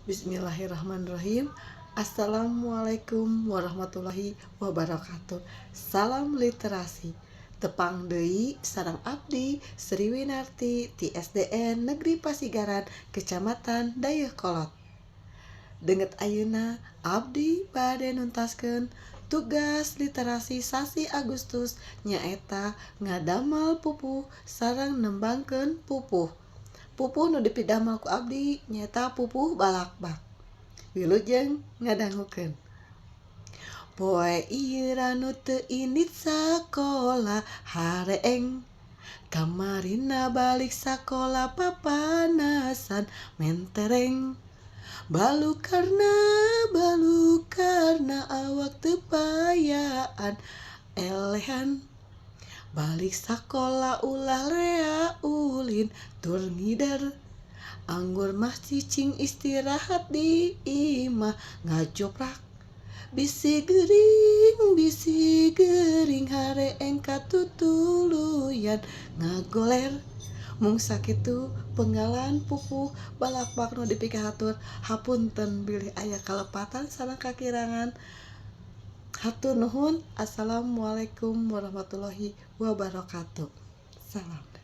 Bismillahirrahmanirrahim. Assalamualaikum warahmatullahi wabarakatuh. Salam literasi. Tepang deui sareng abdi Sri Winarti ti SDN Negeri Pasigaran, Kecamatan Dayeuhkolot. Deungeut ayeuna abdi bade nuntaskeun tugas literasi sasi Agustus nyaeta ngadamel pupuh sareng nembangkeun pupuh. Pupuh nu dipidamel ku abdi nyaeta pupuh balakbak. Wilujeng ngadangukeun. Poe ieu ranu teu indit sakola hareeng. Kamarina balik sakola papanasan mentereng. Balukarna awak teu payaan elehan. Balik sakola ulah rea ulin tur ngidar. Anggur mah cicing istirahat di imah ngajoprak. Bisi geuring hareeng katutuluyan ngagoler. Mung sakitu penggalan pupuh balakbak nu dipikahatur. Hapunten bilih aya kalepatan sareng kakirangan. Hatur nuhun. Assalamualaikum warahmatullahi wabarakatuh. Salam.